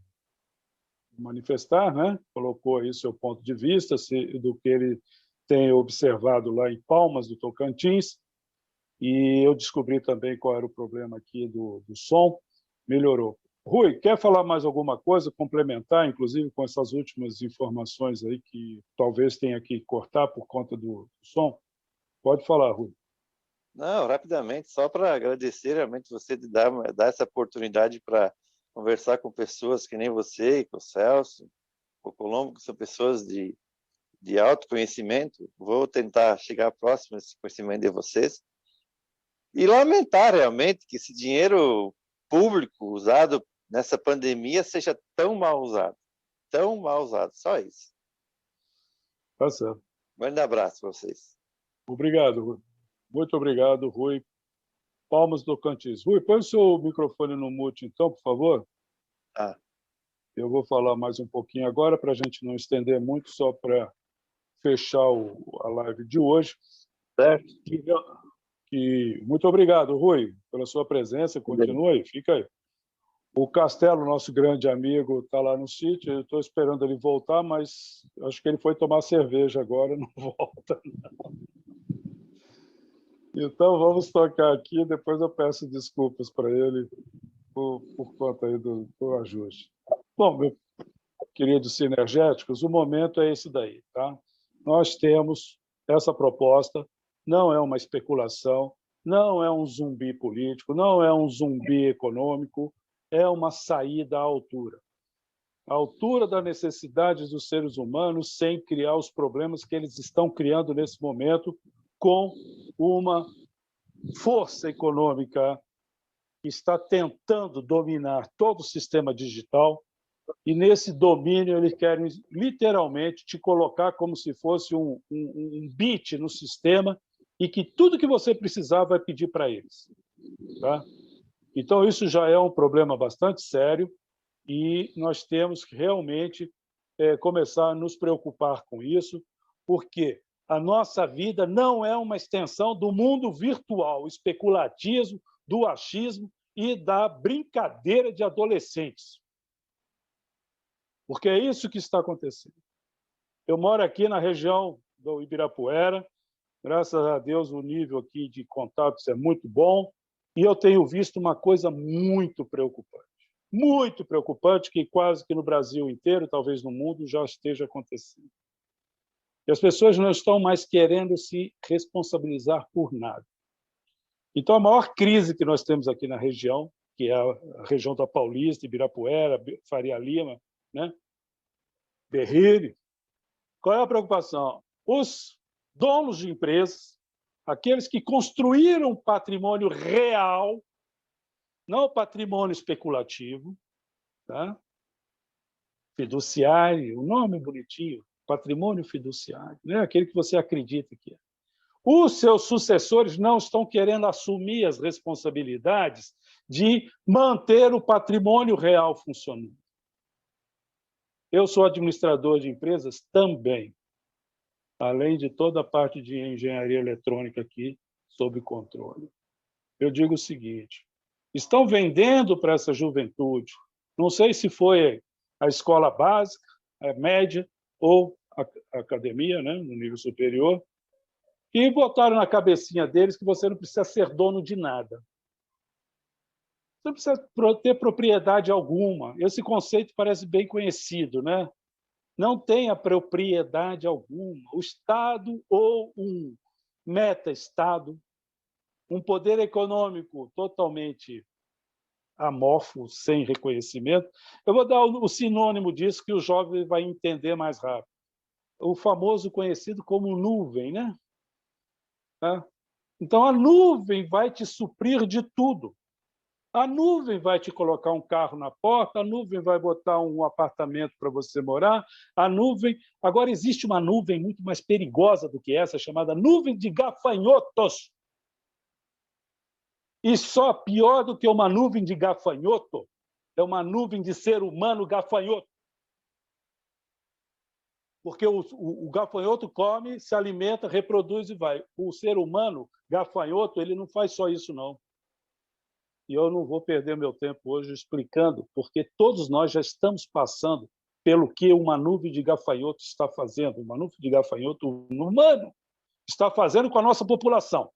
manifestar, né? Colocou aí seu ponto de vista, do que ele tem observado lá em Palmas do Tocantins, e eu descobri também qual era o problema aqui do som, melhorou. Rui, quer falar mais alguma coisa, complementar, inclusive com essas últimas informações aí que talvez tenha que cortar por conta do som? Pode falar, Rui. Não, rapidamente, só para agradecer realmente você de dar essa oportunidade para conversar com pessoas que nem você, com o Celso, com o Colombo, que são pessoas de autoconhecimento. Vou tentar chegar próximo a esse conhecimento de vocês. E lamentar realmente que esse dinheiro público usado nessa pandemia seja tão mal usado. Tão mal usado, só isso. Tá certo. Um grande abraço para vocês. Obrigado, Rui. Muito obrigado, Rui. Palmas do Tocantins. Rui, põe o seu microfone no mute, então, por favor. Eu vou falar mais um pouquinho agora, para a gente não estender muito, só para fechar a live de hoje. Certo? Muito obrigado, Rui, pela sua presença. Continue, fica aí. O Castelo, nosso grande amigo, está lá no sítio. Eu estou esperando ele voltar, mas acho que ele foi tomar cerveja agora, não volta, não. Então, vamos tocar aqui, depois eu peço desculpas para ele por conta aí do ajuste. Bom, meus queridos sinergéticos, o momento é esse daí, tá? Nós temos essa proposta, não é uma especulação, não é um zumbi político, não é um zumbi econômico, é uma saída à altura das necessidades dos seres humanos, sem criar os problemas que eles estão criando nesse momento, com uma força econômica que está tentando dominar todo o sistema digital, e nesse domínio eles querem literalmente te colocar como se fosse um bit no sistema, e que tudo que você precisar vai pedir para eles. Tá? Então, isso já é um problema bastante sério, e nós temos que realmente começar a nos preocupar com isso, porque a nossa vida não é uma extensão do mundo virtual, especulativo, do achismo e da brincadeira de adolescentes. porque é isso que está acontecendo. Eu moro aqui na região do Ibirapuera, graças a Deus o nível aqui de contatos é muito bom, e eu tenho visto uma coisa muito preocupante, que quase que no Brasil inteiro, talvez no mundo, já esteja acontecendo. E as pessoas não estão mais querendo se responsabilizar por nada. Então, a maior crise que nós temos aqui na região, que é a região da Paulista, Ibirapuera, Faria Lima, né? Berrini, qual é a preocupação? Os donos de empresas, aqueles que construíram patrimônio real, não patrimônio especulativo, tá? Fiduciário, o nome bonitinho, patrimônio fiduciário, né? Aquele que você acredita que é. Os seus sucessores não estão querendo assumir as responsabilidades de manter o patrimônio real funcionando. Eu sou administrador de empresas também, além de toda a parte de engenharia eletrônica aqui sob controle. Eu digo o seguinte, estão vendendo para essa juventude, não sei se foi a escola básica, a média ou a academia, né, no nível superior, e botaram na cabecinha deles que você não precisa ser dono de nada. Você não precisa ter propriedade alguma. Esse conceito parece bem conhecido, né? Não tenha propriedade alguma. O Estado ou um meta-Estado, um poder econômico totalmente amorfo, sem reconhecimento. Eu vou dar o sinônimo disso que o jovem vai entender mais rápido. O famoso conhecido como nuvem, né? Então, a nuvem vai te suprir de tudo. A nuvem vai te colocar um carro na porta, a nuvem vai botar um apartamento para você morar, a nuvem... Agora, existe uma nuvem muito mais perigosa do que essa, chamada nuvem de gafanhotos. E só pior do que uma nuvem de gafanhoto é uma nuvem de ser humano gafanhoto. Porque o gafanhoto come, se alimenta, reproduz e vai. O ser humano gafanhoto, ele não faz só isso, não. E eu não vou perder meu tempo hoje explicando, porque todos nós já estamos passando pelo que uma nuvem de gafanhoto está fazendo, uma nuvem de gafanhoto humano está fazendo com a nossa população.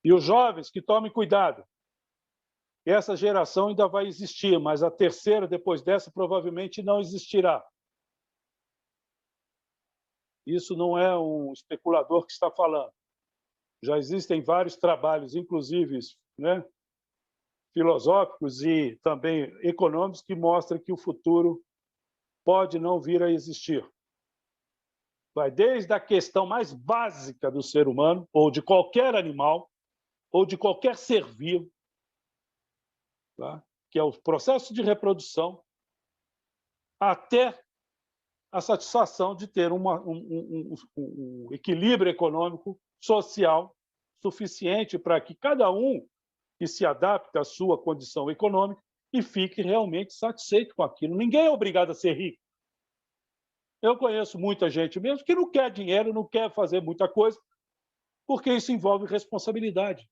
E os jovens que tomem cuidado. Essa geração ainda vai existir, mas a terceira, depois dessa, provavelmente não existirá. Isso não é um especulador que está falando. Já existem vários trabalhos, inclusive, né, filosóficos e também econômicos, que mostram que o futuro pode não vir a existir. Vai desde a questão mais básica do ser humano, ou de qualquer animal, ou de qualquer ser vivo, tá? Que é o processo de reprodução, até a satisfação de ter um equilíbrio econômico, social, suficiente para que cada um que se adapte à sua condição econômica e fique realmente satisfeito com aquilo. Ninguém é obrigado a ser rico. Eu conheço muita gente mesmo que não quer dinheiro, não quer fazer muita coisa, porque isso envolve responsabilidade.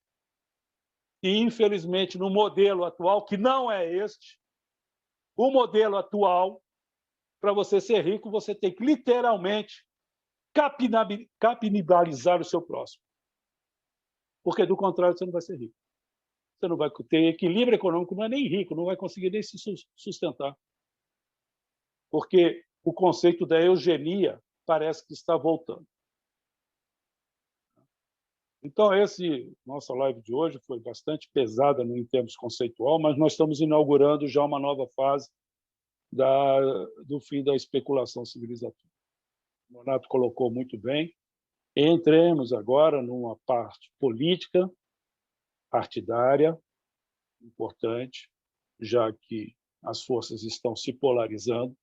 E, infelizmente, no modelo atual, que não é este, o modelo atual, para você ser rico, você tem que, literalmente, capitalizar o seu próximo. Porque, do contrário, você não vai ser rico. Você não vai ter equilíbrio econômico, não é nem rico, não vai conseguir nem se sustentar. Porque o conceito da eugenia parece que está voltando. Então, nossa live de hoje foi bastante pesada em termos conceitual, mas nós estamos inaugurando já uma nova fase do fim da especulação civilizatória. O Nonato colocou muito bem. Entremos agora numa parte política, partidária, importante, já que as forças estão se polarizando.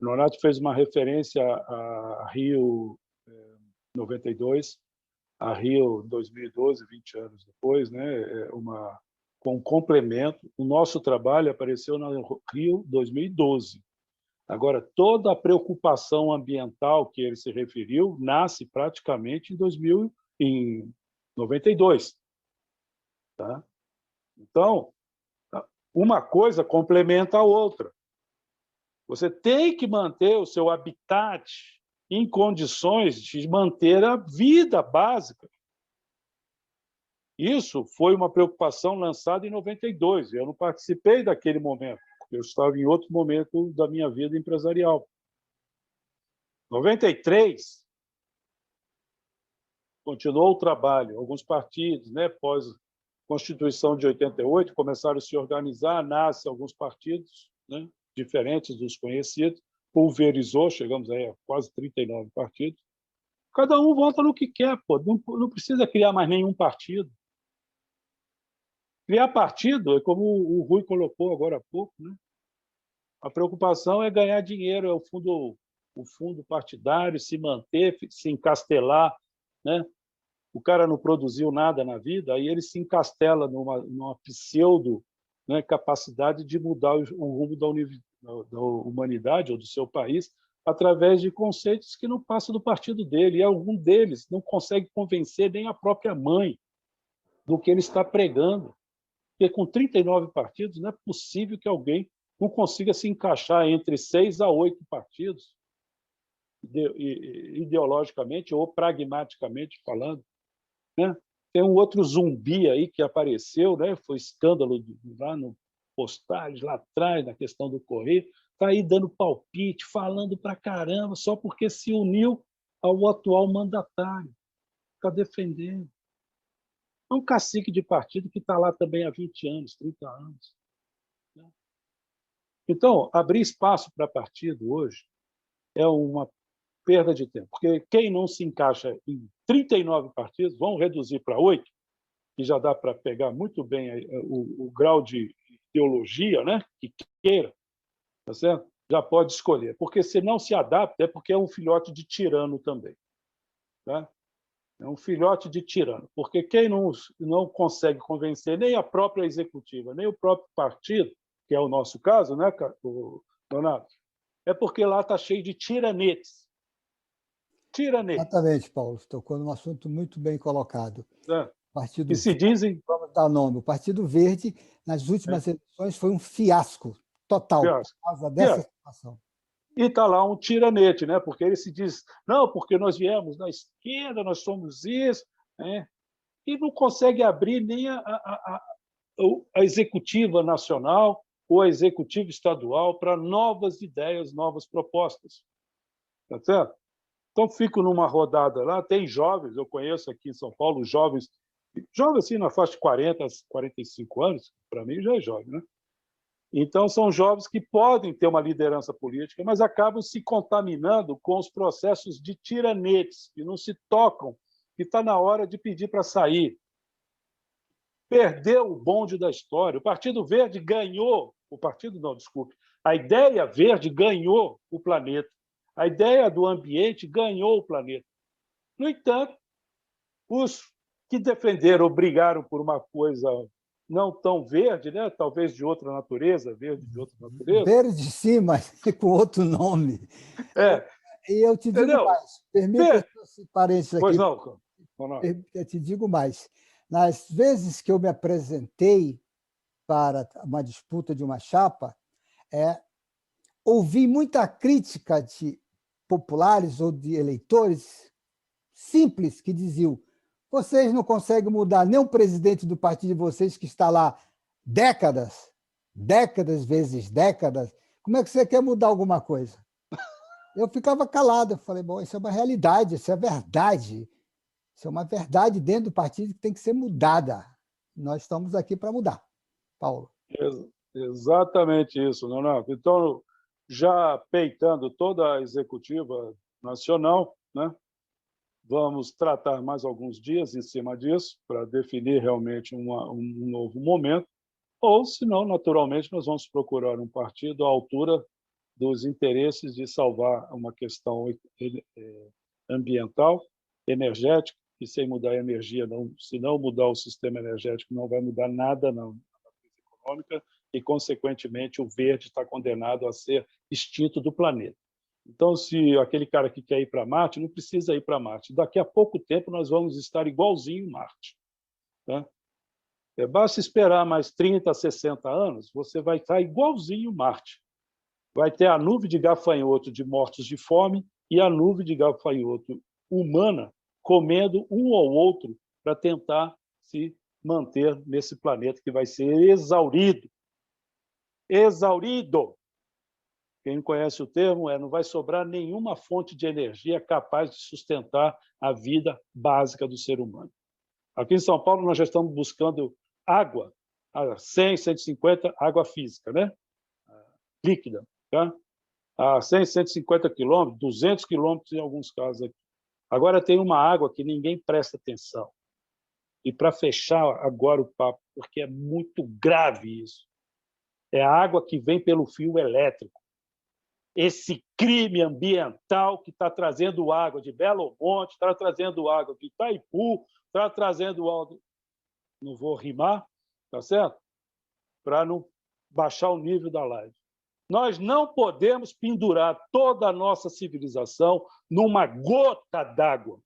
O Nonato fez uma referência a Rio 92, a Rio 2012, 20 anos depois, né? Com um complemento. O nosso trabalho apareceu no Rio 2012. Agora, toda a preocupação ambiental que ele se referiu nasce praticamente em 92. Tá? Então, uma coisa complementa a outra. Você tem que manter o seu habitat em condições de manter a vida básica. Isso foi uma preocupação lançada em 92. Eu não participei daquele momento, porque eu estava em outro momento da minha vida empresarial. Em 93, continuou o trabalho. Alguns partidos, né, pós Constituição de 88, começaram a se organizar, nascem alguns partidos, né, diferentes dos conhecidos, pulverizou, chegamos aí a quase 39 partidos. Cada um vota no que quer, pô. Não precisa criar mais nenhum partido. Criar partido é como o Rui colocou agora há pouco, né? A preocupação é ganhar dinheiro, é o fundo partidário, se manter, se encastelar, né? O cara não produziu nada na vida, aí ele se encastela numa pseudo, né, capacidade de mudar o rumo da humanidade ou do seu país através de conceitos que não passam do partido dele. E algum deles não consegue convencer nem a própria mãe do que ele está pregando. Porque com 39 partidos não é possível que alguém não consiga se encaixar entre 6 a 8 partidos, ideologicamente ou pragmaticamente falando, né? Tem um outro zumbi aí que apareceu, né? Foi escândalo lá no Postales, lá atrás, na questão do Correio, está aí dando palpite, falando para caramba, só porque se uniu ao atual mandatário, está defendendo. É um cacique de partido que está lá também há 20 anos, 30 anos. Então, abrir espaço para partido hoje é uma perda de tempo, porque quem não se encaixa em 39 partidos, vão reduzir para 8, que já dá para pegar muito bem o grau de ideologia, né, que queira, tá certo? Já pode escolher, porque se não se adapta é porque é um filhote de tirano também. Tá? É um filhote de tirano, porque quem não consegue convencer nem a própria executiva, nem o próprio partido, que é o nosso caso, né, Donato? É porque lá está cheio de tiranetes. Tiranetes. Exatamente, Paulo. Tocou num assunto muito bem colocado. Né? Partido Que se Verde, dizem... vamos dar nome. O Partido Verde, nas últimas eleições, foi um fiasco total por causa dessa situação. E está lá um tiranete, né? Porque ele se diz, não, porque nós viemos da esquerda, nós somos isso, né? E não consegue abrir nem a executiva nacional ou a executiva estadual para novas ideias, novas propostas. Tá certo? Então, fico numa rodada lá, tem jovens, eu conheço aqui em São Paulo, jovens assim, na faixa de 40 a 45 anos, para mim já é jovem, né? Então, são jovens que podem ter uma liderança política, mas acabam se contaminando com os processos de tiranetes, que não se tocam, que está na hora de pedir para sair. Perdeu o bonde da história. O Partido Verde ganhou, o partido não, desculpe, a ideia verde ganhou o planeta. A ideia do ambiente ganhou o planeta. No entanto, os que defenderam ou brigaram por uma coisa não tão verde, né? Talvez de outra natureza, verde de outra natureza. Verde sim, mas com outro nome. E eu te digo Entendeu? mais, permita esse parênteses aqui. Pois não. Eu te digo mais. Nas vezes que eu me apresentei para uma disputa de uma chapa, ouvi muita crítica de populares ou de eleitores simples que diziam: vocês não conseguem mudar nem o presidente do partido de vocês, que está lá décadas vezes décadas. Como é que você quer mudar alguma coisa? Eu ficava calado, eu falei, bom, isso é uma realidade, isso é verdade. Isso é uma verdade dentro do partido que tem que ser mudada. Nós estamos aqui para mudar. Paulo. Exatamente isso, Leonardo. Então, já peitando toda a executiva nacional, né? Vamos tratar mais alguns dias em cima disso para definir realmente um novo momento, ou, se não, naturalmente, nós vamos procurar um partido à altura dos interesses de salvar uma questão ambiental, energética, e sem mudar a energia, se não mudar o sistema energético, não vai mudar nada na crise econômica e, consequentemente, o verde está condenado a ser extinto do planeta. Então, se aquele cara que quer ir para Marte, não precisa ir para Marte. Daqui a pouco tempo, nós vamos estar igualzinho em Marte. Tá? Basta esperar mais 30, 60 anos, você vai estar igualzinho Marte. Vai ter a nuvem de gafanhoto de mortos de fome e a nuvem de gafanhoto humana comendo um ou outro para tentar se manter nesse planeta que vai ser exaurido. Exaurido! Quem conhece o termo não vai sobrar nenhuma fonte de energia capaz de sustentar a vida básica do ser humano. Aqui em São Paulo, nós já estamos buscando água, a 100, 150, água física, né? Líquida, tá? A 100, 150 quilômetros, 200 quilômetros em alguns casos aqui. Agora tem uma água que ninguém presta atenção. E para fechar agora o papo, porque é muito grave isso, é a água que vem pelo fio elétrico. Esse crime ambiental que está trazendo água de Belo Monte, está trazendo água de Itaipu, está trazendo água... Não vou rimar, tá certo? Para não baixar o nível da live. Nós não podemos pendurar toda a nossa civilização numa gota d'água.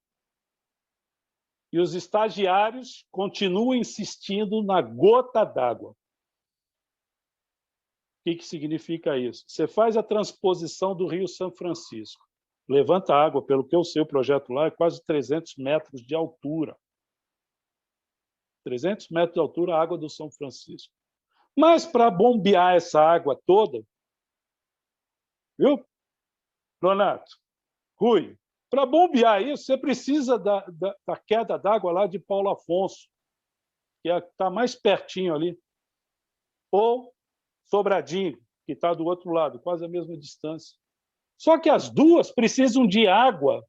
E os estagiários continuam insistindo na gota d'água. O que significa isso? Você faz a transposição do Rio São Francisco, levanta água, pelo que eu sei, o projeto lá é quase 300 metros de altura. 300 metros de altura, a água do São Francisco. Mas, para bombear essa água toda, viu, Leonardo, Rui, para bombear isso, você precisa da queda d'água lá de Paulo Afonso, que está mais pertinho ali, ou Sobradinho, que está do outro lado, quase a mesma distância. Só que as duas precisam de água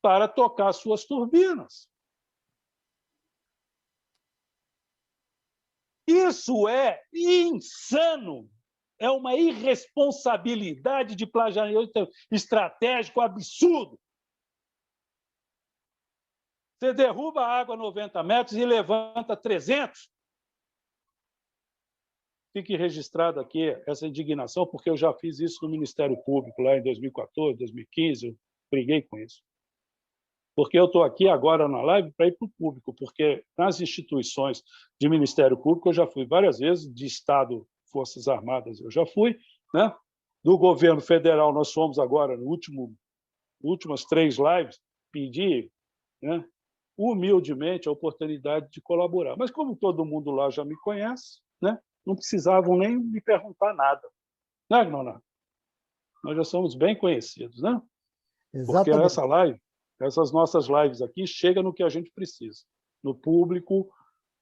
para tocar suas turbinas. Isso é insano. É uma irresponsabilidade de planejamento estratégico absurdo. Você derruba a água a 90 metros e levanta 300. Fique registrado aqui essa indignação, porque eu já fiz isso no Ministério Público, lá em 2014, 2015, eu briguei com isso. Porque eu estou aqui agora na live para ir para o público, porque nas instituições de Ministério Público eu já fui várias vezes, de Estado, Forças Armadas eu já fui, né? Do governo federal nós fomos agora, no últimas 3 lives, pedir, né, humildemente a oportunidade de colaborar. Mas como todo mundo lá já me conhece, né, não precisavam nem me perguntar nada. Né, Leonardo? Nós já somos bem conhecidos, né? Exatamente. Porque essa live, essas nossas lives aqui, chegam no que a gente precisa, no público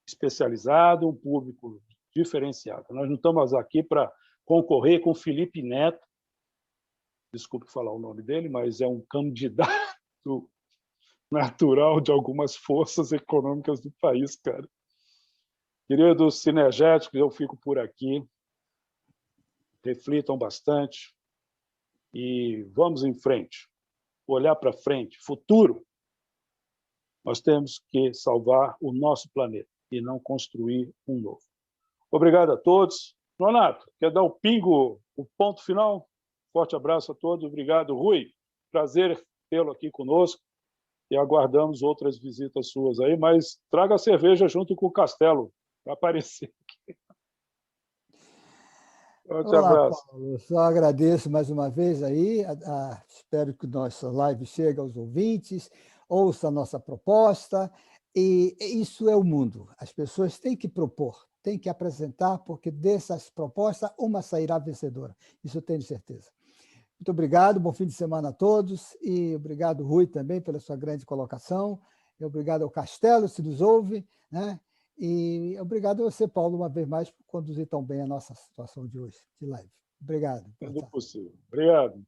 especializado, um público diferenciado. Nós não estamos aqui para concorrer com o Felipe Neto, desculpe falar o nome dele, mas é um candidato natural de algumas forças econômicas do país, cara. Queridos sinergéticos, eu fico por aqui. Reflitam bastante e vamos em frente. Olhar para frente, futuro. Nós temos que salvar o nosso planeta e não construir um novo. Obrigado a todos. Nonato, quer dar o pingo, o ponto final? Forte abraço a todos. Obrigado, Rui. Prazer tê-lo aqui conosco e aguardamos outras visitas suas aí, mas traga a cerveja junto com o Castelo para aparecer aqui. Forte abraço. Paulo, eu só agradeço mais uma vez aí, espero que nossa live chegue aos ouvintes, ouça a nossa proposta, e isso é o mundo. As pessoas têm que propor, têm que apresentar, porque dessas propostas, uma sairá vencedora. Isso eu tenho certeza. Muito obrigado, bom fim de semana a todos, e obrigado, Rui, também, pela sua grande colocação, e obrigado ao Castelo, se nos ouve, né? E obrigado a você, Paulo, uma vez mais, por conduzir tão bem a nossa situação de hoje, de live. Obrigado. Tudo possível. Obrigado.